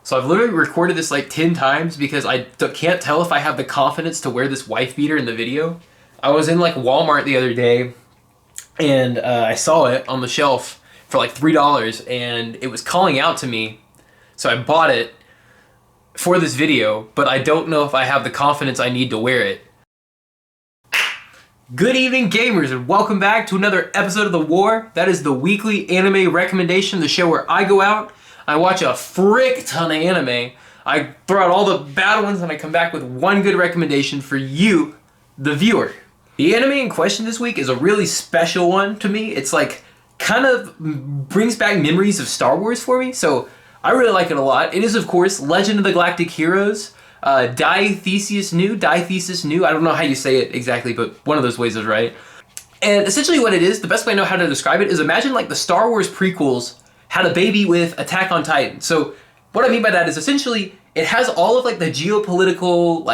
So I've literally recorded this like 10 times because I can't tell if I have the confidence to wear this wife beater in the video. I was in like Walmart the other day and I saw it on the shelf for like $3 and it was calling out to me. So I bought it for this video, but I don't know if I have the confidence I need to wear it. Good evening, gamers, and welcome back to another episode of The War. That is the weekly anime recommendation, the show where I go out, I watch a frick ton of anime, I throw out all the bad ones, and I come back with one good recommendation for you, the viewer. The anime in question this week is a really special one to me. It's like, kind of brings back memories of Star Wars for me, so I really like it a lot. It is, of course, Legend of the Galactic Heroes. Die Thesis New, I don't know how you say it exactly, but one of those ways is right. And essentially what it is, the best way I know how to describe it is imagine like the Star Wars prequels had a baby with Attack on Titan. So what I mean by that is essentially it has all of like the geopolitical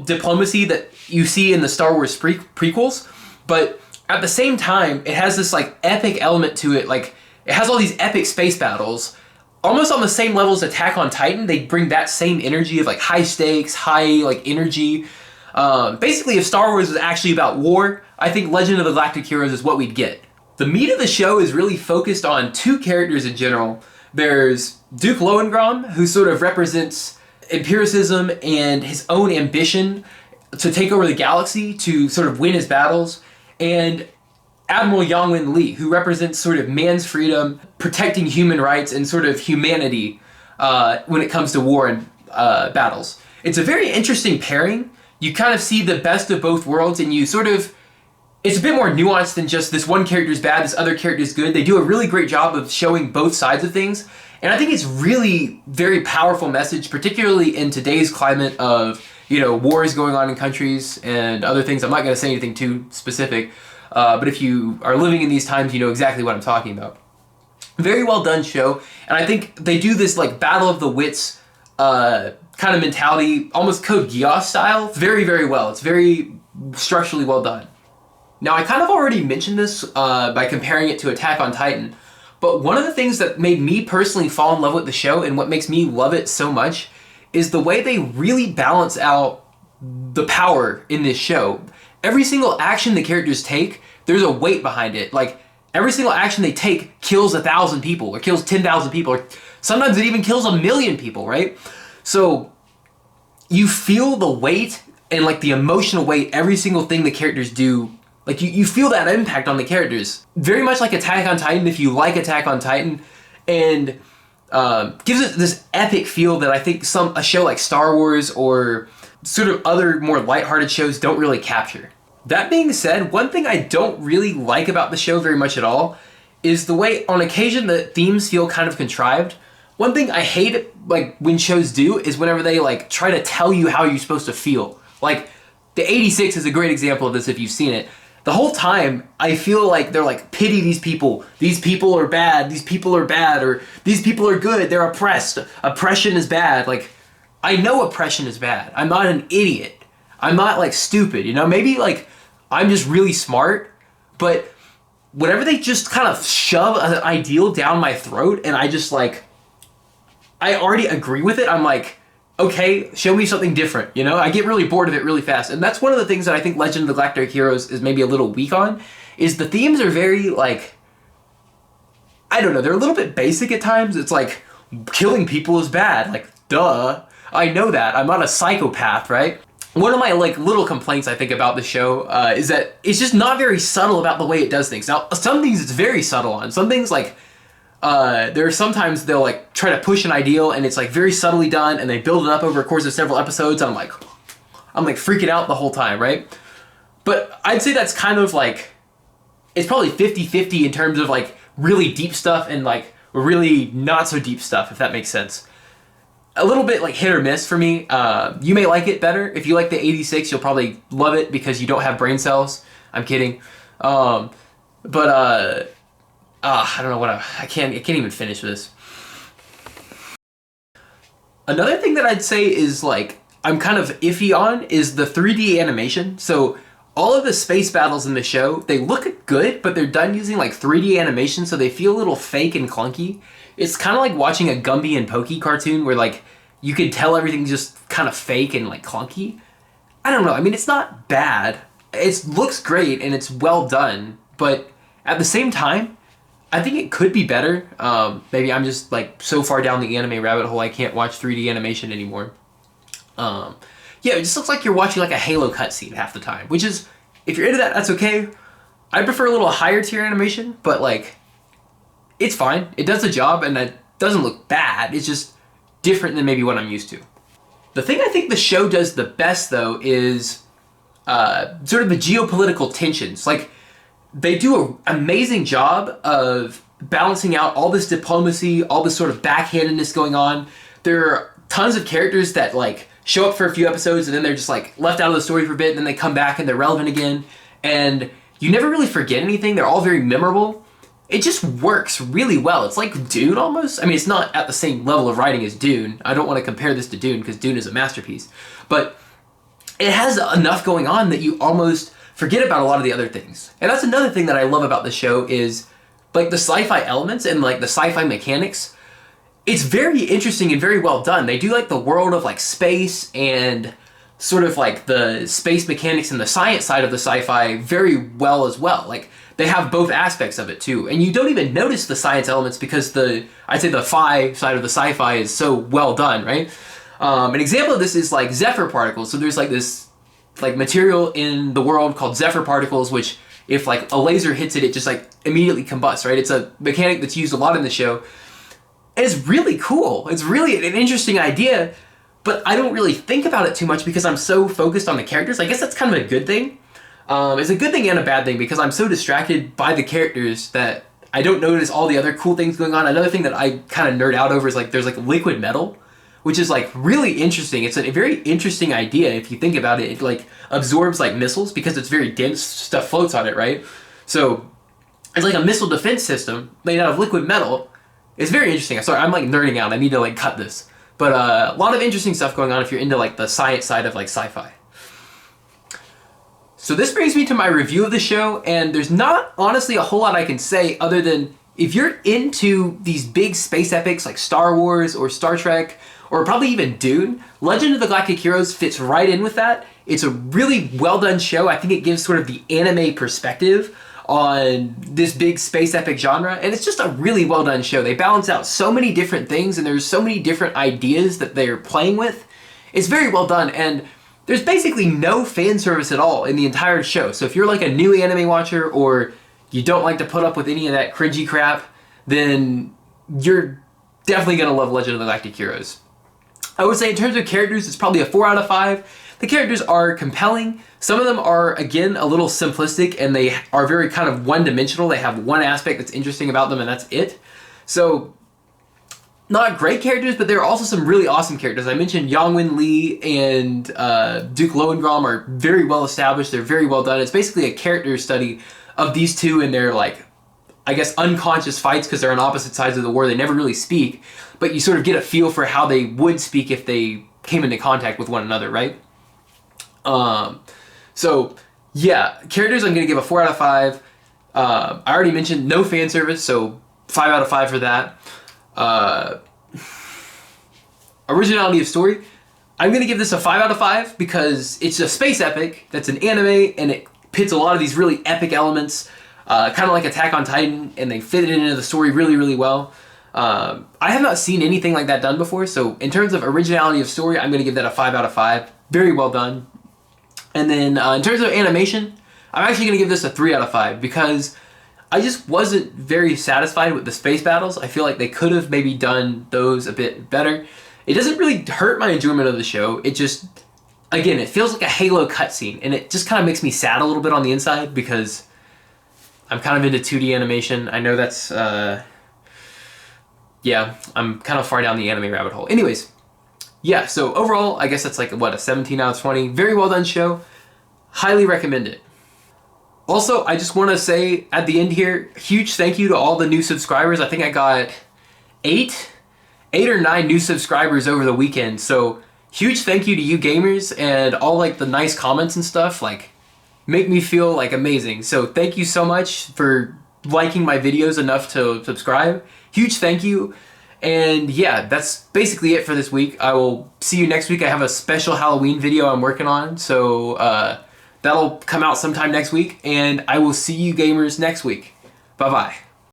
diplomacy that you see in the Star Wars prequels, but at the same time it has this like epic element to it. Like it has all these epic space battles. Almost on the same level as Attack on Titan, they bring that same energy of like high stakes, high like energy. Basically, if Star Wars was actually about war, I think Legend of the Galactic Heroes is what we'd get. The meat of the show is really focused on two characters in general. There's Duke Lowengram, who sort of represents empiricism and his own ambition to take over the galaxy, to sort of win his battles, and Admiral Yang Lee, who represents sort of man's freedom, protecting human rights, and sort of humanity when it comes to war and battles. It's a very interesting pairing. You kind of see the best of both worlds, and you sort of... It's a bit more nuanced than just this one character's bad, this other character's good. They do a really great job of showing both sides of things, and I think it's really very powerful message, particularly in today's climate of, you know, wars going on in countries and other things. I'm not going to say anything too specific. But if you are living in these times, you know exactly what I'm talking about. Very well done show, and I think they do this like battle of the wits kind of mentality, almost Code Geass style, very, very well. It's very structurally well done. Now, I kind of already mentioned this by comparing it to Attack on Titan, but one of the things that made me personally fall in love with the show and what makes me love it so much is the way they really balance out the power in this show. Every single action the characters take, there's a weight behind it. Like, every single action they take kills 1,000 people, or kills 10,000 people, or sometimes it even kills 1,000,000 people, right? So, you feel the weight and, like, the emotional weight, every single thing the characters do. Like, you feel that impact on the characters. Very much like Attack on Titan, if you like Attack on Titan, and gives it this epic feel that I think a show like Star Wars or sort of other more lighthearted shows don't really capture. That being said, one thing I don't really like about the show very much at all is the way on occasion the themes feel kind of contrived. One thing I hate like when shows do is whenever they like try to tell you how you're supposed to feel. Like the 86 is a great example of this if you've seen it. The whole time I feel like they're like, pity these people are bad, these people are bad, or these people are good, they're oppressed, oppression is bad. Like, I know oppression is bad. I'm not an idiot. I'm not like stupid, you know? Maybe like I'm just really smart, but whenever they just kind of shove an ideal down my throat and I just like, I already agree with it, I'm like, okay, show me something different, you know? I get really bored of it really fast. And that's one of the things that I think Legend of the Galactic Heroes is maybe a little weak on, is the themes are very like, I don't know, they're a little bit basic at times. It's like, killing people is bad, like, duh. I know that, I'm not a psychopath, right? One of my like little complaints I think about the show is that it's just not very subtle about the way it does things. Now, some things it's very subtle on. Some things like, there are sometimes they'll like try to push an ideal and it's like very subtly done and they build it up over a course of several episodes and I'm like freaking out the whole time, right? But I'd say that's kind of like, it's probably 50-50 in terms of like really deep stuff and like really not so deep stuff, if that makes sense. A little bit like hit or miss for me. You may like it better. If you like the 86, you'll probably love it because you don't have brain cells. I'm kidding. I don't know what I can't even finish this. Another thing that I'd say is like I'm kind of iffy on is the 3D animation. So all of the space battles in the show, they look good, but they're done using like 3D animation, so they feel a little fake and clunky. it's kind of like watching a Gumby and Pokey cartoon where like you can tell everything's just kind of fake and like clunky. I don't know. I mean, it's not bad. It looks great and it's well done, but at the same time, I think it could be better. Maybe I'm just like so far down the anime rabbit hole I can't watch 3D animation anymore. Yeah, it just looks like you're watching like a Halo cutscene half the time, which is, if you're into that, that's okay. I prefer a little higher tier animation, but like, it's fine. It does the job and it doesn't look bad. It's just different than maybe what I'm used to. The thing I think the show does the best though is sort of the geopolitical tensions. Like, they do an amazing job of balancing out all this diplomacy, all this sort of backhandedness going on. There are tons of characters that like show up for a few episodes and then they're just like left out of the story for a bit and then they come back and they're relevant again. And you never really forget anything. They're all very memorable. It just works really well. It's like Dune almost. I mean, it's not at the same level of writing as Dune. I don't want to compare this to Dune because Dune is a masterpiece. But it has enough going on that you almost forget about a lot of the other things. And that's another thing that I love about the show is like the sci-fi elements and like the sci-fi mechanics. It's very interesting and very well done. They do like the world of like space and sort of like the space mechanics and the science side of the sci-fi very well as well. Like they have both aspects of it too. And you don't even notice the science elements because I'd say the phi side of the sci-fi is so well done, right? An example of this is like Zephyr particles. So there's like this like material in the world called Zephyr particles, which if like a laser hits it, it just like immediately combusts, right? It's a mechanic that's used a lot in the show. And it's really cool. It's really an interesting idea, but I don't really think about it too much because I'm so focused on the characters. I guess that's kind of a good thing. It's a good thing and a bad thing because I'm so distracted by the characters that I don't notice all the other cool things going on. Another thing that I kind of nerd out over is like there's like liquid metal, which is like really interesting. It's a very interesting idea if you think about it. It like absorbs like missiles because it's very dense, stuff floats on it, right? So it's like a missile defense system made out of liquid metal. It's very interesting. Sorry, I'm like nerding out. I need to like cut this. But a lot of interesting stuff going on if you're into like the science side of like sci-fi. So this brings me to my review of the show, and there's not honestly a whole lot I can say other than if you're into these big space epics like Star Wars or Star Trek, or probably even Dune, Legend of the Galactic Heroes fits right in with that. It's a really well done show. I think it gives sort of the anime perspective on this big space epic genre, and it's just a really well done show. They balance out so many different things, and there's so many different ideas that they're playing with. It's very well done, and there's basically no fan service at all in the entire show. So if you're like a new anime watcher, or you don't like to put up with any of that cringy crap, then you're definitely gonna love Legend of the Galactic Heroes. I would say in terms of characters, it's probably a 4 out of 5. The characters are compelling. Some of them are, again, a little simplistic, and they are very kind of one-dimensional. They have one aspect that's interesting about them, and that's it. So, not great characters, but there are also some really awesome characters. I mentioned Yongwin Lee and Duke Lowengram are very well established. They're very well done. It's basically a character study of these two and their, like, I guess, unconscious fights because they're on opposite sides of the war. They never really speak, but you sort of get a feel for how they would speak if they came into contact with one another, right? So, yeah, characters I'm going to give a 4 out of 5. I already mentioned no fan service, so 5 out of 5 for that. Originality of story, I'm going to give this a 5 out of 5 because it's a space epic that's an anime, and it pits a lot of these really epic elements, kind of like Attack on Titan, and they fit it into the story really, really well. I have not seen anything like that done before, so in terms of originality of story, I'm going to give that a 5 out of 5. Very well done. And then in terms of animation, I'm actually going to give this a 3 out of 5 because I just wasn't very satisfied with the space battles. I feel like they could have maybe done those a bit better. It doesn't really hurt my enjoyment of the show. It just, again, it feels like a Halo cutscene, and it just kind of makes me sad a little bit on the inside because I'm kind of into 2D animation. I know that's, yeah, I'm kind of far down the anime rabbit hole. Anyways, yeah, so overall, I guess that's like, what, a 17 out of 20. Very well done show. Highly recommend it. Also, I just want to say at the end here, huge thank you to all the new subscribers. I think I got 8 or 9 new subscribers over the weekend. So huge thank you to you gamers and all like the nice comments and stuff. Like, make me feel like amazing. So thank you so much for liking my videos enough to subscribe. Huge thank you. And yeah, that's basically it for this week. I will see you next week. I have a special Halloween video I'm working on, so that'll come out sometime next week. And I will see you gamers next week. Bye-bye.